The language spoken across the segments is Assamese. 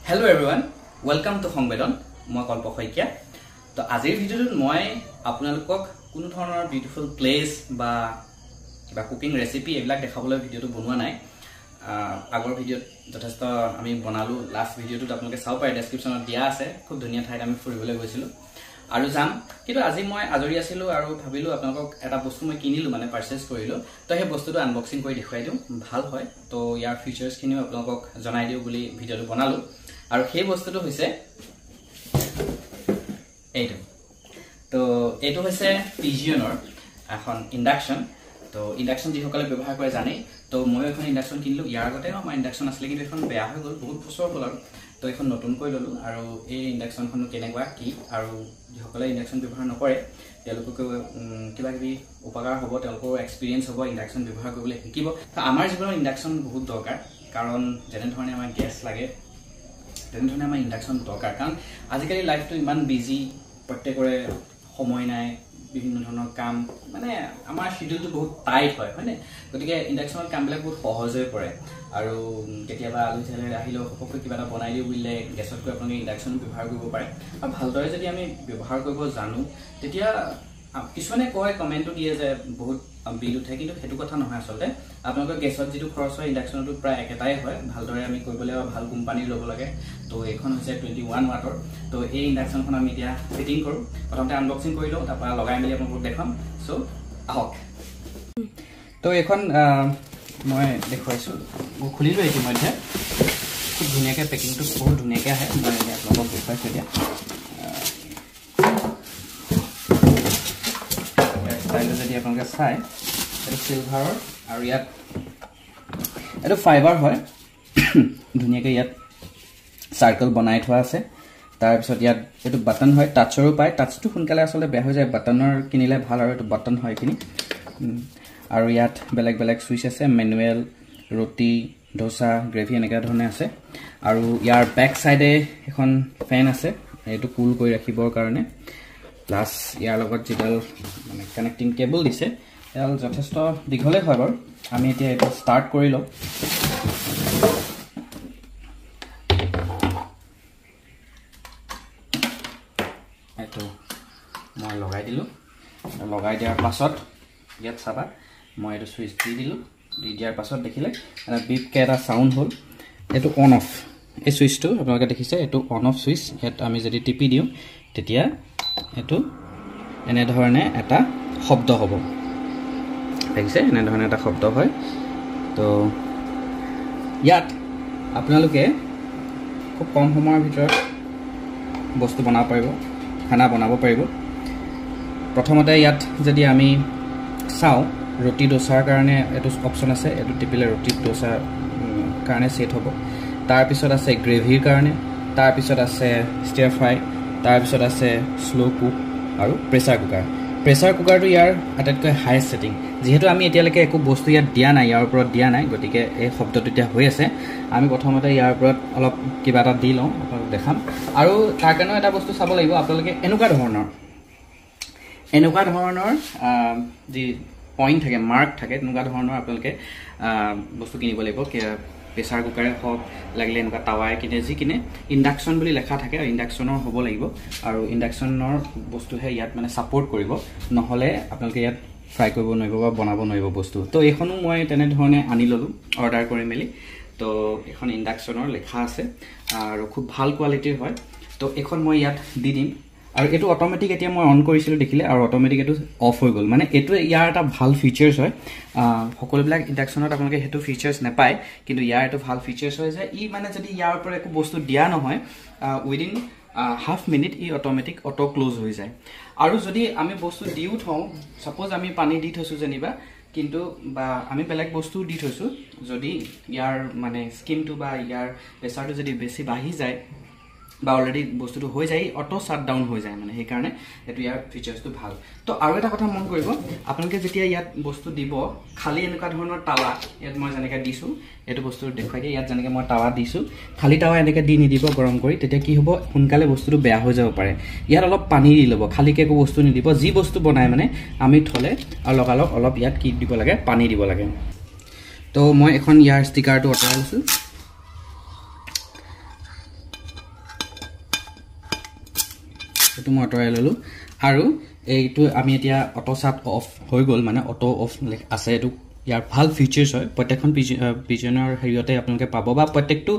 Hello everyone, welcome to Hongvedon. মই কল্প শইকীয়া তো আজিৰ ভিডিওত মই আপোনালোকক কোনো ধৰণৰ বিউটিফুল প্লেস বা কিবা কুকিং ৰেচিপি এবিলাক দেখাবলৈ ভিডিওটো বনোৱা নাই আগৰ ভিডিওত যথেষ্ট আমি বনালো লাষ্ট ভিডিওটোত আপোনালোকে চাও পায় ডেসক্ৰিপচনত দিয়া আছে খুব ধুনীয়া ঠাইত আমি ফুৰিবলৈ গৈছিলো আৰু যাম কিন্তু আজি মই আজৰি আছিলো আৰু ভাবিলো আপোনালোকক এটা বস্তু মই কিনিলো মানে পাৰচেজ কৰিলো তো সেই বস্তুটো আনবক্সিং কৰি দেখাই দিও ভাল হয় তো ইয়াৰ ফিচাৰ্স খিনিও আপোনালোকক জনাই দিও বুলি ভিডিওটো বনালো আৰু সেই বস্তুটো হৈছে এইটো তো এইটো হৈছে পিজিয়নৰ এখন ইন্ডাকশন তো ইন্ডাকশন যি সকলে ব্যৱহাৰ কৰে জানে তো মই এখন ইন্ডাকশন কিনিলো ইয়াৰ আগতে মই ইন্ডাকশন আছিল কিন্তু এখন বেয়া হৈ গল বহুত বছৰ হ'ল আৰু তো এখন নতুন কৈ ললো আৰু এই ইন্ডাকশনখন কেনেকুৱা কি আৰু যি সকলে ইন্ডাকশন ব্যৱহাৰ নকৰে তেওঁলোকক কিবা কিবি উপকাৰ হ'ব তেওঁলোকৰ এক্সপেৰিয়েন্স হ'ব ইন্ডাকশন ব্যৱহাৰ কৰিবলৈ শিকিব তো আমাৰ জীৱনত ইন্ডাকশন বহুত দৰকাৰ কাৰণ যেনে ধৰণে আমাৰ গেছ লাগে তেনেধৰণে আমাৰ ইন্ডাকশন দৰকাৰ কাৰণ আজিকালি লাইফটো ইমান বিজি প্ৰত্যেকৰে সময় নাই বিভিন্ন ধৰণৰ কাম মানে আমাৰ শিডিউলটো বহুত টাইট হয় হয়নে গতিকে ইন্ডাকশনৰ কামবিলাক বহুত সহজ হৈ পৰে আৰু কেতিয়াবা আলু চালে আহিলেও সকলো কিবা এটা বনাই দিও বুলিলে গেছতকৈ আপুনি ইন্ডাকশন ব্যৱহাৰ কৰিব পাৰে আৰু ভালদৰে যদি আমি ব্যৱহাৰ কৰিব জানো তেতিয়া কিছুমানে কয় কমেন্টটো দিয়ে যে বহুত বিল উঠে কিন্তু হেতু কথা নহয় আসলে আপোনালোকৰ গেছত যেটো খৰচ হয় ইন্ডাকশনটো প্ৰায় একেটাই হয় ভালদৰে আমি কৰিবলৈ ভাল কোম্পানী ল'ব লাগে তো এখন হৈছে 21 ওয়াটৰ তো এই ইন্ডাকশনখন আমি এতিয়া ফিটিং কৰো প্ৰথমতে আনবক্সিং কৰি লওঁ তাৰপৰা লগাই মেলি আপোনালোকক দেখাম সো আহক তো এখন মই দেখুৱাইছো খুলিলো ইতিমধ্যে খুব ধুনীয়াকৈ পেকিংটো বহুত ধুনীয়াকৈ আহে মই আপোনালোকক দেখুৱাইছো এতিয়া স্টাইল যদি আপোনালোকে চাই এটা সিলভাৰৰ আৰু ইয়াত এটা ফাইবাৰ হয় ধুনীয়াকৈ ইয়াত সাৰ্কেল বনাই থোৱা আছে তাৰ পিছত ইয়াত এটো বাটন হয় টাচৰো পায় টাচটো সোনকালে আসলে বেয়া হৈ যায় বাটনৰ কিনিলে ভাল আৰু এটো বাটন হয় কিনি আৰু ইয়াত বেলেগ বেলেগ সুইচ আছে মেনুৱেল ৰুটি ডোসা গ্ৰেভি এনেকা ধৰণে আছে আৰু ইয়াৰ বেক সাইডে এখন ফেন আছে এটো কুল কৰি ৰাখিবৰ কাৰণে প্লাস ইয়াৰ লগত যেডাল মানে কানেক্টিং কেবল দিছে এল যথেষ্ট দীঘলে হয় বাৰু আমি এতিয়া এটা স্টাৰ্ট কৰি লওঁ এটো মই লগাই দিলো লগাই দিয়াৰ পাছত ইয়াত চাবা মই এটো সুইচ দি দিলো দি দিয়াৰ পাছত দেখিলে এটা বিপ কে এটা সাউন্ড হল এটো অন অফ এই সুইচটো আপোনালোকে দেখিছে এটো অন অফ সুইচ হেত আমি যদি টিপি দিও তেতিয়া এটো এনে ধৰণে এটা শব্দ হ'ব দেখিছে এনে ধৰণে এটা শব্দ হয় তো ইয়াত আপোনালোকে খুব কম সময়ৰ ভিতৰত বস্তু বনাব পাৰিব খানা বনাব পাৰিব প্ৰথমতে ইয়াত যদি আমি চাও ৰুটি ডোসাৰ কাৰণে এটো অপচন আছে এটো টিপিলে ৰুটি ডোসা কাৰণে সেট হ'ব তাৰ পিছত আছে গ্ৰেভিৰ কাৰণে তাৰ পিছত আছে ষ্টিৰ ফ্ৰাই তাৰ পিছত আছে স্লো কুক আৰু প্ৰেসাৰ কুকাৰটো ইয়াৰ আটাইতকৈ হাইয়েষ্ট সেটিং যেহেতু আমি এতিয়ালৈকে একো বস্তু ইয়াত দিয়া নাই ইয়াৰ ওপৰত দিয়া নাই গতিকে এই শব্দটো এতিয়া হৈ আছে আমি প্ৰথমতে ইয়াৰ ওপৰত অলপ কিবা এটা দি লওঁ আপোনালোকক দেখাম আৰু তাৰ কাৰণে এটা বস্তু চাব লাগিব আপোনালোকে এনেকুৱা ধৰণৰ যি পইণ্ট থাকে মাৰ্ক থাকে এনেকুৱা ধৰণৰ আপোনালোকে বস্তু কিনিব লাগিব প্ৰেসাৰ কুকাৰে হওক লাগিলে এনেকুৱা টাৱাই কিনে যি কিনে ইন্ডাকশন বুলি লেখা থাকে আৰু ইন্ডাকশনৰ হ'ব লাগিব আৰু ইন্ডাকশনৰ বস্তুহে ইয়াত মানে সাপোৰ্ট কৰিব নহলে আপোনালোকে ইয়াত ফ্ৰাই কৰিব নোৱাৰিব বা বনাব নোৱাৰিব বস্তু তো এইখনো মই তেনে ধৰণে আনি ললো অৰ্ডাৰ কৰি মেলি তো এখন ইন্ডাকশনৰ লেখা আছে আৰু খুব ভাল কোৱালিটিৰ হয় তো এখন মই ইয়াত দি দিম আৰু এটো অটোমেটিক এতিয়া মই অন কৰিছিলো দেখিলে আৰু অটোমেটিক এটো অফ হৈ গল মানে এটো ইয়াৰ এটা ভাল ফিচাৰ্স হয় সকলোবিলাক ইন্ডাকশনত আপোনালোকে হেতু ফিচাৰ্স নাপায় কিন্তু ইয়াৰ এটো ভাল ফিচাৰ্স হয় যে ই মানে যদি ইয়াৰ ওপৰত একো বস্তু দিয়া নহয় উইদিন হাফ মিনিট ই অটোমেটিক অটো ক্লোজ হৈ যায় আৰু যদি আমি বস্তু দিও থওঁ সাপোজ আমি পানী দি থৈছো যেনিবা কিন্তু বা আমি বেলেগ বস্তু দি থৈছো যদি ইয়াৰ মানে স্কিমটো বা ইয়াৰ প্ৰেসাৰটো যদি বেছি বাঢ়ি যায় বা অলৰেডি বস্তুটো হৈ যায় অটো শাট ডাউন হৈ যায় মানে সেই কাৰণে এটো ইয়াৰ ফিচাৰ্সটো ভাল তো আৰু এটা কথা মন কৰিব আপোনালোকে যেতিয়া ইয়াত বস্তু দিব খালি এনেকুৱা ধৰণৰ টাৱা ইয়াত মই যেনেকৈ দিছো এটো বস্তু দেখুৱাই দিয়া ইয়াত যেনেকৈ মই টাৱা দিছো খালি টাৱা এনেকৈ দি নিদিব গৰম কৰি তেতিয়া কি হ'ব সোনকালে বস্তুটো বেয়া হৈ যাব পাৰে ইয়াত অলপ পানী দি ল'ব খালিকে একো বস্তু নিদিব যি বস্তু বনাই মানে আমি থলে আৰু লগালক অলপ ইয়াত কি দিব লাগে পানী দিব লাগে তো মই এখন ইয়াৰ ষ্টিকাৰটো অতৰাই লৈছো এইটো মই আঁতৰাই ল'লোঁ আৰু এইটো আমি এতিয়া অটো চাট অফ হৈ গ'ল মানে অটো অফ আছে এইটো ইয়াৰ ভাল ফিচাৰ্ছ হয় প্ৰত্যেকখন পিজনৰ হেৰিয়তে আপোনালোকে পাব বা প্ৰত্যেকটো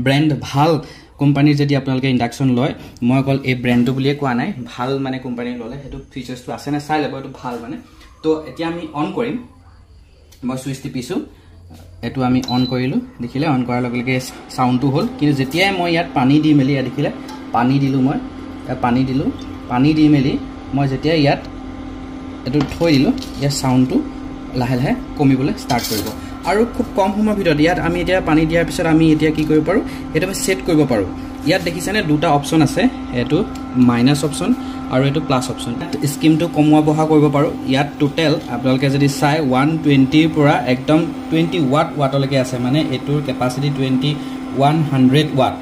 ব্ৰেণ্ড ভাল কোম্পানীৰ যদি আপোনালোকে ইণ্ডাকশ্যন লয় মই অকল এই ব্ৰেণ্ডটো বুলিয়ে কোৱা নাই ভাল মানে কোম্পানীৰ ল'লে সেইটো ফিচাৰ্ছটো আছে নে চাই ল'ব এইটো ভাল মানে তো এতিয়া আমি অন কৰিম মই ছুইচ টিপিছোঁ এইটো আমি অন কৰিলোঁ দেখিলে অন কৰাৰ লগে লগে চাউণ্ডটো হ'ল কিন্তু যেতিয়াই মই ইয়াত পানী দি মেলি ইয়াত দেখিলে পানী দিলোঁ মই পানী দিলোঁ পানী দি মেলি মই যেতিয়া ইয়াত এইটো থৈ দিলোঁ ইয়াৰ চাউণ্ডটো লাহে লাহে কমিবলৈ ষ্টাৰ্ট কৰিব আৰু খুব কম সময়ৰ ভিতৰত ইয়াত আমি এতিয়া পানী দিয়াৰ পিছত আমি এতিয়া কি কৰিব পাৰোঁ এইটো আমি ছেট কৰিব পাৰোঁ ইয়াত দেখিছেনে দুটা অপশ্যন আছে এইটো মাইনাছ অপশ্যন আৰু এইটো প্লাছ অপশ্যন স্কিমটো কমোৱা বঢ়া কৰিব পাৰোঁ ইয়াত টোটেল আপোনালোকে যদি চাই 120ৰ পৰা একদম 20 ৱাটলৈকে আছে মানে এইটোৰ কেপাচিটি 2100 ৱাট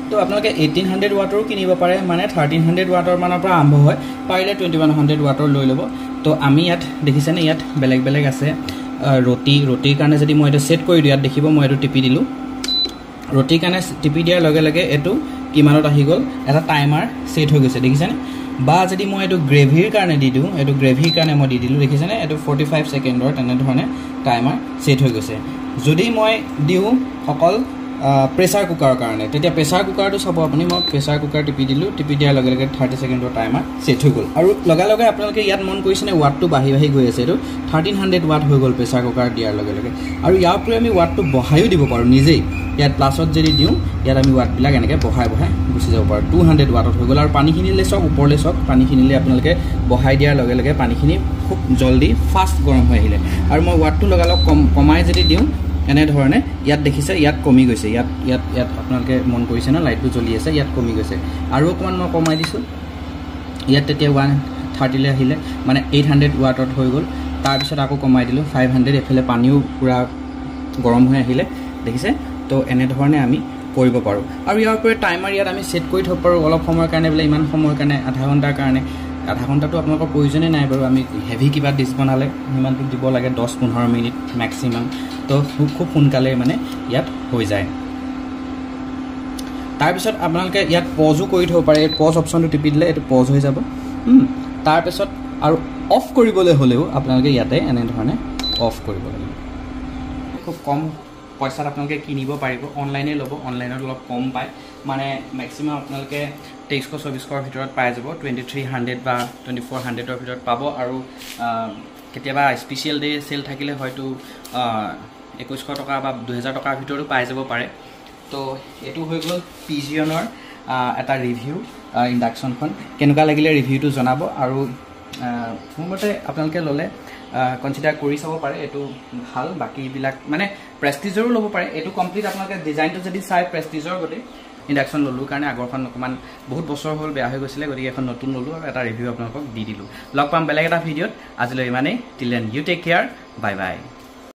তো আপোনালোকে 1800 ৱাটৰো কিনিব পাৰে মানে 1300 ৱাটৰ মানৰ পৰা আৰম্ভ হয় পাৰিলে 2100 ৱাটৰ লৈ ল'ব তো আমি ইয়াত দেখিছেনে ইয়াত বেলেগ বেলেগ আছে ৰুটিৰ কাৰণে যদি মই এইটো ছেট কৰি দিওঁ ইয়াত দেখিব মই এইটো টিপি দিলোঁ ৰুটিৰ কাৰণে টিপি দিয়াৰ লগে লগে এইটো কিমানত আহি গ'ল এটা টাইমাৰ ছেট হৈ গৈছে দেখিছেনে বা যদি মই এইটো গ্ৰেভিৰ কাৰণে দি দিওঁ এইটো গ্ৰেভিৰ কাৰণে মই দি দিলোঁ দেখিছেনে এইটো 45 ছেকেণ্ডৰ তেনেধৰণে টাইমাৰ ছেট হৈ গৈছে যদি মই দিওঁ অকল প্ৰেছাৰ কুকাৰৰ কাৰণে তেতিয়া প্ৰেছাৰ কুকাৰটো চাব আপুনি মই প্ৰেছাৰ কুকাৰ টিপি দিলোঁ টিপি দিয়াৰ লগে লগে 30 ছেকেণ্ডৰ টাইমাৰ ছেট হৈ গ'ল আৰু লগে লগে আপোনালোকে ইয়াত মন কৰিছেনে ৱাটটো বাঢ়ি বাঢ়ি গৈ আছে এইটো 1300 ৱাট হৈ গ'ল প্ৰেছাৰ কুকাৰ দিয়াৰ লগে লগে আৰু ইয়াৰ উপৰি আমি ৱাটটো বঢ়াইও দিব পাৰোঁ নিজেই ইয়াত প্লাছত যদি দিওঁ ইয়াত আমি ৱাটবিলাক এনেকৈ বঢ়াই বঢ়াই গুচি যাব পাৰোঁ 200 ৱাটত হৈ গ'ল আৰু পানীখিনিলৈ চাওক ওপৰলৈ চাওক পানীখিনিলৈ আপোনালোকে বঢ়াই দিয়াৰ লগে লগে পানীখিনি খুব জল্দি ফাষ্ট গৰম হৈ আহিলে আৰু মই ৱাটটো লগালগ কমাই যদি দিওঁ এনেধৰণে ইয়াত দেখিছে ইয়াত কমি গৈছে ইয়াত আপোনালোকে মন কৰিছে ন লাইটটো জ্বলি আছে ইয়াত কমি গৈছে আৰু অকণমান মই কমাই দিছোঁ ইয়াত তেতিয়া 130লৈ আহিলে মানে 800 ৱাটত হৈ গ'ল তাৰপিছত আকৌ কমাই দিলোঁ 500 এফালে পানীও পূৰা গৰম হৈ আহিলে দেখিছে তো এনেধৰণে আমি কৰিব পাৰোঁ আৰু ইয়াৰ উপৰি টাইমাৰ ইয়াত আমি ছেট কৰি থ'ব পাৰোঁ অলপ সময়ৰ কাৰণে বোলে ইমান সময়ৰ কাৰণে আধা ঘণ্টাৰ কাৰণে আধা ঘণ্টাটো আপোনালোকৰ প্ৰয়োজনেই নাই বাৰু আমি হেভি কিবা ডিছ বনালে সিমানটো দিব লাগে 10-15 মিনিট মেক্সিমাম তো খুব সোনকালে মানে ইয়াত হৈ যায় তাৰপিছত আপোনালোকে ইয়াত পজো কৰি থ'ব পাৰে এই পজ অপশ্যনটো টিপি দিলে এইটো পজ হৈ যাব তাৰপিছত আৰু অফ কৰিবলৈ হ'লেও আপোনালোকে ইয়াতে এনেধৰণে অফ কৰিব লাগিব খুব কম পইচাত আপোনালোকে কিনিব পাৰিব অনলাইনে ল'ব অনলাইনত অলপ কম পায় মানে মেক্সিমাম আপোনালোকে 2300-2400ৰ ভিতৰত পাই যাব 2300 বা 2400ৰ ভিতৰত পাব আৰু কেতিয়াবা স্পেচিয়েল ডে চেল থাকিলে হয়তো 2100 টকা বা 2000 টকাৰ ভিতৰতো পাই যাব পাৰে তো এইটো হৈ গ'ল পিজিয়নৰ এটা ৰিভিউ ইণ্ডাকশ্যনখন কেনেকুৱা লাগিলে ৰিভিউটো জনাব আৰু মোৰ মতে আপোনালোকে ল'লে কনচিডাৰ কৰি চাব পাৰে এইটো ভাল বাকীবিলাক মানে প্ৰেষ্টিজৰো ল'ব পাৰে এইটো কমপ্লিট আপোনালোকে ডিজাইনটো যদি চাই প্ৰেষ্টিজৰ গোটেই ইণ্ডাকশ্যন ল'লোঁ কাৰণে আগৰখন অকণমান বহুত বছৰ হ'ল বেয়া হৈ গৈছিলে গতিকে এখন নতুন ল'লোঁ আৰু এটা ৰিভিউ আপোনালোকক দি দিলোঁ লগ পাম বেলেগ এটা ভিডিঅ'ত আজিলৈ ইমানেই till then you take care bye by